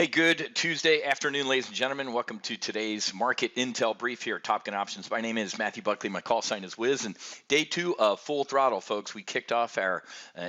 Hey, good Tuesday afternoon, ladies and gentlemen. Welcome to today's market intel brief here at Top Gun Options. My name is Matthew Buckley. My call sign is Wiz. And day two of Full Throttle, folks. We kicked off our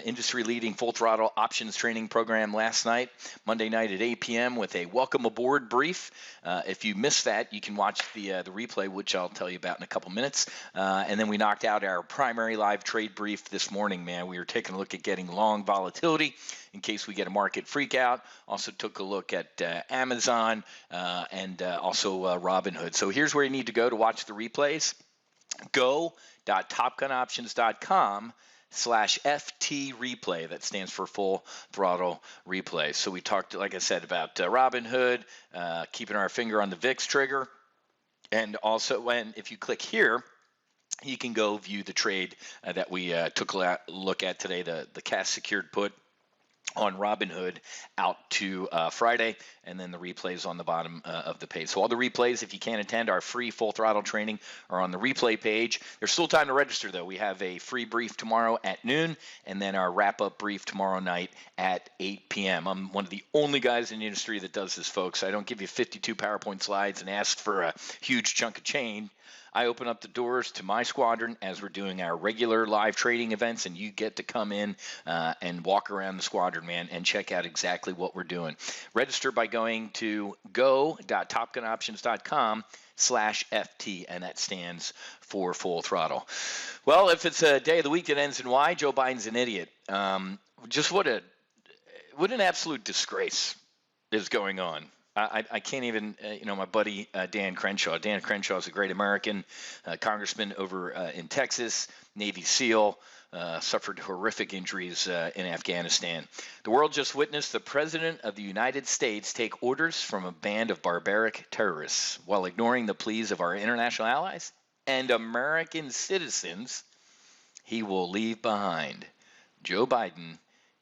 industry-leading Full Throttle options training program last night, Monday night at 8 p.m. with a welcome aboard brief. If you missed that, you can watch the replay, which I'll tell you about in a couple minutes. And then we knocked out our primary live trade brief this morning, man. We were taking a look at getting long volatility in case we get a market freak out. Also took a look at Amazon and also Robinhood. So here's where you need to go to watch the replays. Go.topgunoptions.com/FT replay. That stands for Full Throttle Replay. So we talked, like I said, about Robinhood, keeping our finger on the VIX trigger. And also, if you click here, you can go view the trade that we took a look at today, the cash secured put on Robinhood out to Friday, and then the replays on the bottom of the page. So all the replays, if you can't attend our free Full Throttle training, are on the replay page. There's still time to register, though. We have a free brief tomorrow at noon, and then our wrap-up brief tomorrow night at 8 p.m. I'm one of the only guys in the industry that does this, folks. I don't give you 52 PowerPoint slides and ask for a huge chunk of change. I open up the doors to my squadron as we're doing our regular live trading events, and you get to come in and walk around the squadron, man, and check out exactly what we're doing. Register by going to go.topgunoptions.com/FT, and that stands for Full Throttle. Well, if it's a day of the week that ends in Y, Joe Biden's an idiot. Just what an absolute disgrace is going on. I can't even, my buddy Dan Crenshaw. Dan Crenshaw is a great American congressman over in Texas, Navy SEAL, suffered horrific injuries in Afghanistan. The world just witnessed the President of the United States take orders from a band of barbaric terrorists while ignoring the pleas of our international allies and American citizens he will leave behind. Joe Biden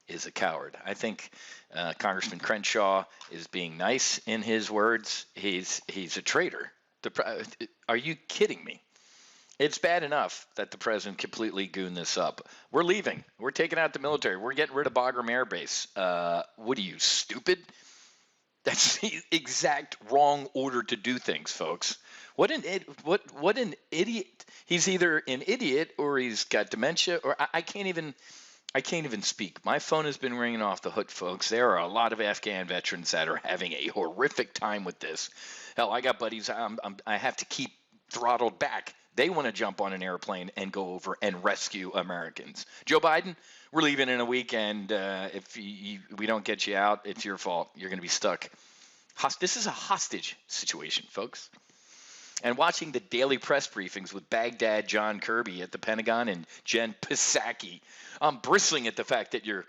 is a coward. I think Congressman Crenshaw is being nice in his words. He's a traitor. Are you kidding me? It's bad enough that the president completely gooned this up. We're leaving. We're taking out the military. We're getting rid of Bagram Air Base. What are you, stupid? That's the exact wrong order to do things, folks. What an idiot. He's either an idiot or he's got dementia, or I can't even speak. My phone has been ringing off the hook, folks. There are a lot of Afghan veterans that are having a horrific time with this. Hell, I got buddies I have to keep throttled back. They want to jump on an airplane and go over and rescue Americans. Joe Biden, we're leaving in a week, and if we don't get you out, it's your fault. You're going to be stuck. This is a hostage situation, folks. And watching the daily press briefings with Baghdad John Kirby at the Pentagon and Jen Psaki, I'm bristling at the fact that you're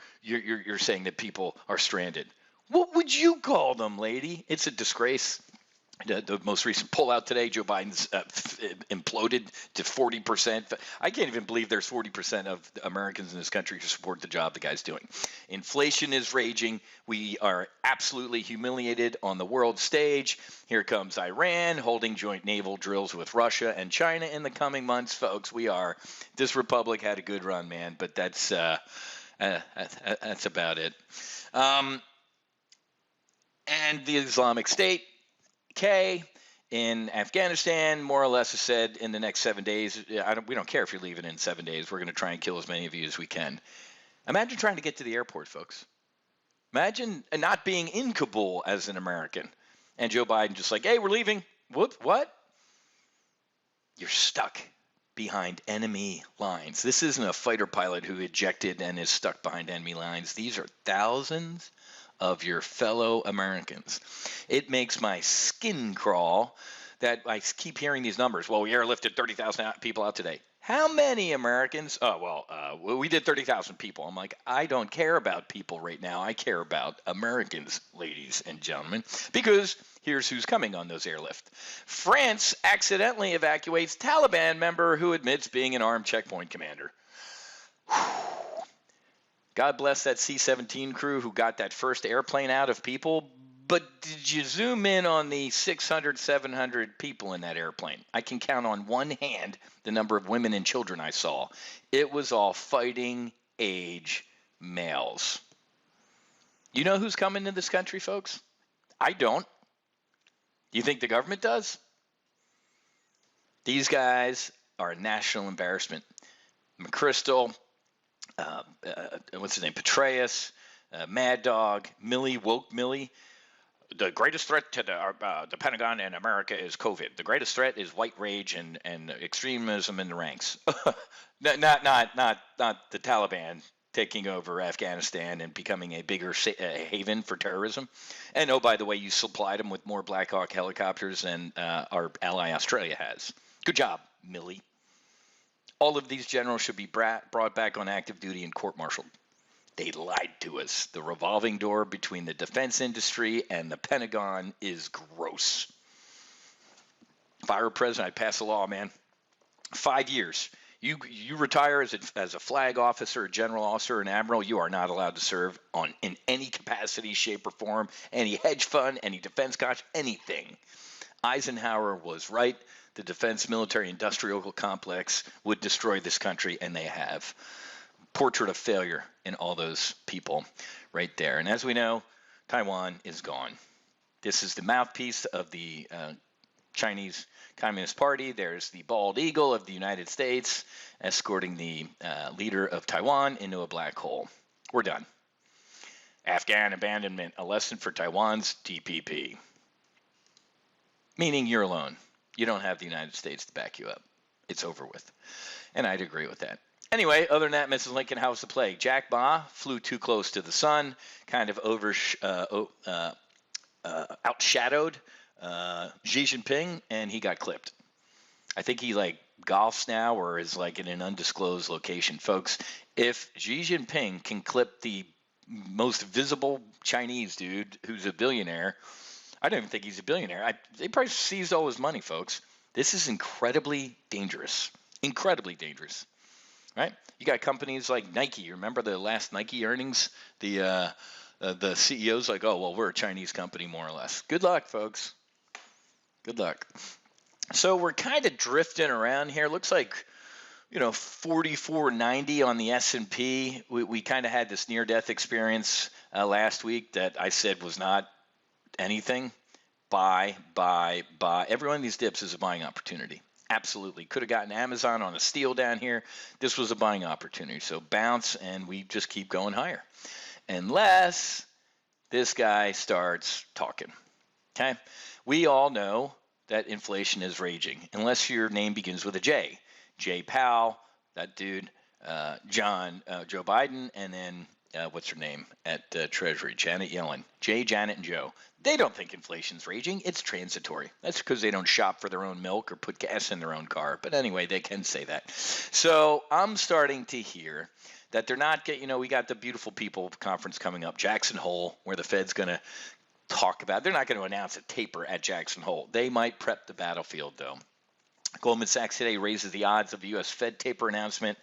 saying that people are stranded. What would you call them, lady? It's a disgrace. The most recent poll out today, Joe Biden's imploded to 40%. I can't even believe there's 40% of Americans in this country who support the job the guy's doing. Inflation is raging. We are absolutely humiliated on the world stage. Here comes Iran holding joint naval drills with Russia and China in the coming months, folks. This republic had a good run, man, but that's about it. And the Islamic State, in Afghanistan, more or less has said in the next 7 days, we don't care if you're leaving in 7 days. We're going to try and kill as many of you as we can. Imagine trying to get to the airport, folks. Imagine not being in Kabul as an American. And Joe Biden just like, hey, we're leaving. What? You're stuck behind enemy lines. This isn't a fighter pilot who ejected and is stuck behind enemy lines. These are thousands of your fellow Americans. It makes my skin crawl that I keep hearing these numbers. Well, we airlifted 30,000 people out today. How many Americans? We did 30,000 people. I'm like, I don't care about people right now. I care about Americans, ladies and gentlemen, because here's who's coming on those airlift. France accidentally evacuates Taliban member who admits being an armed checkpoint commander. God bless that C-17 crew who got that first airplane out of people. But did you zoom in on the 600, 700 people in that airplane? I can count on one hand the number of women and children I saw. It was all fighting age males. You know who's coming to this country, folks? I don't. You think the government does? These guys are a national embarrassment. McChrystal, what's his name? Petraeus, Mad Dog, Woke Millie. The greatest threat to the Pentagon and America is COVID. The greatest threat is white rage and extremism in the ranks. not the Taliban taking over Afghanistan and becoming a bigger haven for terrorism. And oh, by the way, you supplied them with more Black Hawk helicopters than our ally Australia has. Good job, Millie. All of these generals should be brought back on active duty and court-martialed. They lied to us. The revolving door between the defense industry and the Pentagon is gross. If I were president, I'd pass a law, man. 5 years. You retire as a flag officer, a general officer, an admiral, you are not allowed to serve in any capacity, shape, or form, any hedge fund, any defense contract, anything. Eisenhower was right. The defense military industrial complex would destroy this country, and they have. Portrait of failure in all those people right there. And as we know, Taiwan is gone. This is the mouthpiece of the Chinese Communist Party. There's the bald eagle of the United States escorting the leader of Taiwan into a black hole. We're done. Afghan abandonment, a lesson for Taiwan's TPP. Meaning you're alone. You don't have the United States to back you up. It's over with. And I'd agree with that. Anyway, other than that, Mrs. Lincoln, how's the plague? Jack Ma flew too close to the sun, kind of outshadowed Xi Jinping, and he got clipped. I think he golfs now or is in an undisclosed location. Folks, if Xi Jinping can clip the most visible Chinese dude who's a billionaire, I don't even think he's a billionaire. They probably seized all his money, folks. This is incredibly dangerous. Incredibly dangerous. Right? You got companies like Nike. Remember the last Nike earnings? The CEO's like, oh, well, we're a Chinese company, more or less. Good luck, folks. Good luck. So we're kind of drifting around here. Looks like, 44.90 on the S&P. We kind of had this near-death experience last week that I said was not anything. Buy. Every one of these dips is a buying opportunity. Absolutely. Could have gotten Amazon on a steal down here. This was a buying opportunity. So bounce, and we just keep going higher. Unless this guy starts talking. Okay? We all know that inflation is raging. Unless your name begins with a J. Jay Powell, that dude, Joe Biden, and then what's her name at Treasury? Janet Yellen. Jay, Janet, and Joe. They don't think inflation's raging. It's transitory. That's because they don't shop for their own milk or put gas in their own car. But anyway, they can say that. So I'm starting to hear that they're not getting, we got the Beautiful People conference coming up, Jackson Hole, where the Fed's going to talk about. They're not going to announce a taper at Jackson Hole. They might prep the battlefield, though. Goldman Sachs today raises the odds of the U.S. Fed taper announcement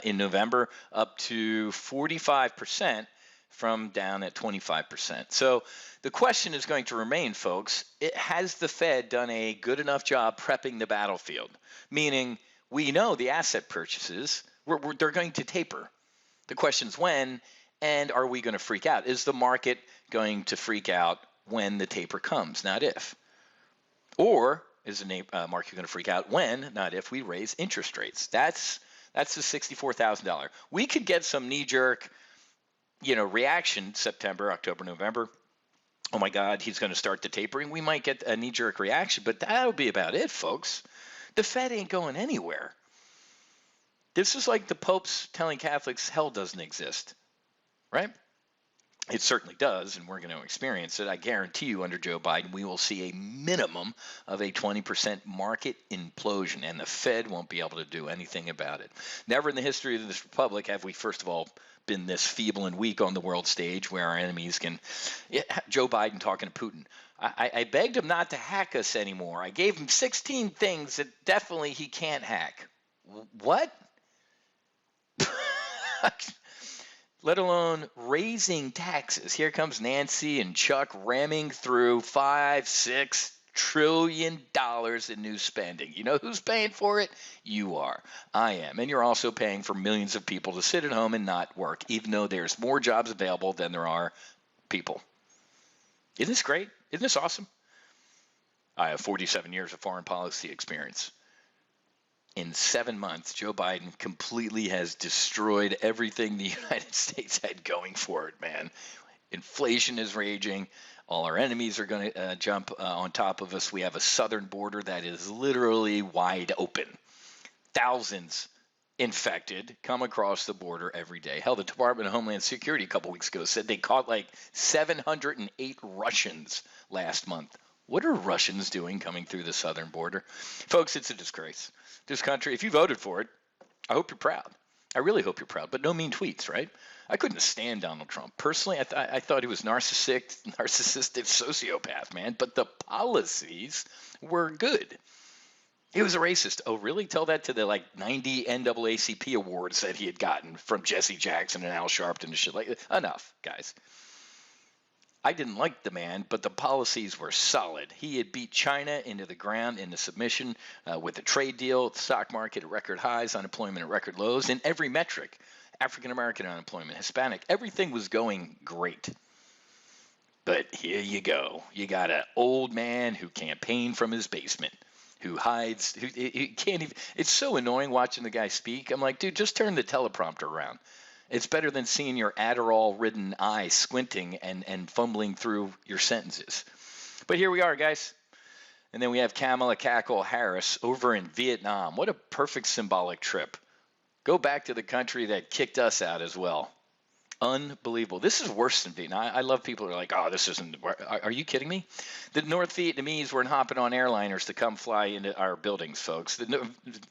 in November up to 45% from down at 25%. So the question is going to remain, folks, has the Fed done a good enough job prepping the battlefield? Meaning we know the asset purchases, they're going to taper. The question is when, and are we going to freak out? Is the market going to freak out when the taper comes, not if? Or is the market going to freak out when, not if, we raise interest rates? That's the $64,000. We could get some knee-jerk, reaction September, October, November. Oh my God, he's going to start the tapering. We might get a knee-jerk reaction, but that'll be about it, folks. The Fed ain't going anywhere. This is like the Pope's telling Catholics hell doesn't exist, right? It certainly does, and we're going to experience it. I guarantee you under Joe Biden, we will see a minimum of a 20% market implosion, and the Fed won't be able to do anything about it. Never in the history of this republic have we, first of all, been this feeble and weak on the world stage where our enemies can Joe Biden talking to Putin. I begged him not to hack us anymore. I gave him 16 things that definitely he can't hack. What? Let alone raising taxes. Here comes Nancy and Chuck ramming through $5-6 trillion in new spending. You know who's paying for it? You are. I am. And you're also paying for millions of people to sit at home and not work, even though there's more jobs available than there are people. Isn't this great? Isn't this awesome? I have 47 years of foreign policy experience. In 7 months, Joe Biden completely has destroyed everything the United States had going for it, man. Inflation is raging. All our enemies are going to jump on top of us. We have a southern border that is literally wide open. Thousands infected come across the border every day. Hell, the Department of Homeland Security a couple weeks ago said they caught like 708 Russians last month. What are Russians doing coming through the southern border? Folks, it's a disgrace. This country, if you voted for it, I hope you're proud. I really hope you're proud, but no mean tweets, right? I couldn't stand Donald Trump. Personally, I thought he was narcissistic sociopath, man, but the policies were good. He was a racist. Oh, really? Tell that to the like 90 NAACP awards that he had gotten from Jesse Jackson and Al Sharpton and shit like that. Enough, guys. I didn't like the man, but the policies were solid. He had beat China into the ground in the submission with a trade deal, the stock market at record highs, unemployment at record lows, in every metric. African-American unemployment, Hispanic, everything was going great. But here you go. You got an old man who campaigned from his basement, who hides, who can't even. It's so annoying watching the guy speak. I'm like, dude, just turn the teleprompter around. It's better than seeing your Adderall-ridden eye squinting and fumbling through your sentences. But here we are, guys. And then we have Kamala Cackle Harris over in Vietnam. What a perfect symbolic trip. Go back to the country that kicked us out as well. Unbelievable. This is worse than Vietnam. I love people who are like, oh, this isn't. Are you kidding me? The North Vietnamese weren't hopping on airliners to come fly into our buildings, folks. The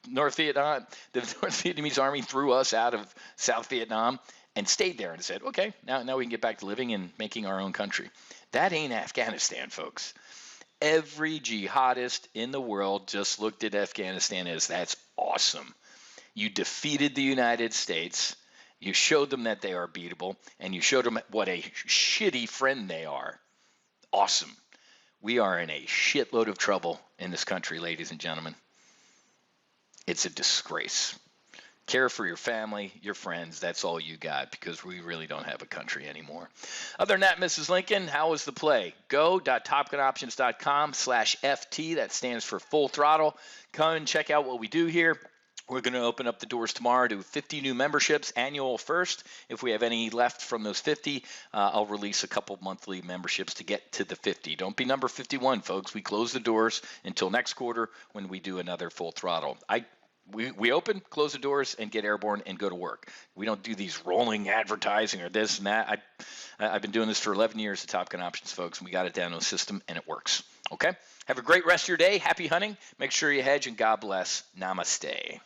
North Vietnamese army threw us out of South Vietnam and stayed there and said, okay, now we can get back to living and making our own country. That ain't Afghanistan, folks. Every jihadist in the world just looked at Afghanistan as that's awesome. You defeated the United States. You showed them that they are beatable, and you showed them what a shitty friend they are. Awesome. We are in a shitload of trouble in this country, ladies and gentlemen. It's a disgrace. Care for your family, your friends. That's all you got, because we really don't have a country anymore. Other than that, Mrs. Lincoln, how was the play? Go.topgunoptions.com/FT. That stands for Full Throttle. Come and check out what we do here. We're going to open up the doors tomorrow to 50 new memberships, annual first. If we have any left from those 50, I'll release a couple monthly memberships to get to the 50. Don't be number 51, folks. We close the doors until next quarter when we do another Full Throttle. We open, close the doors, and get airborne and go to work. We don't do these rolling advertising or this and that. I've been doing this for 11 years at Top Gun Options, folks, and we got it down to a system, and it works. Okay? Have a great rest of your day. Happy hunting. Make sure you hedge, and God bless. Namaste.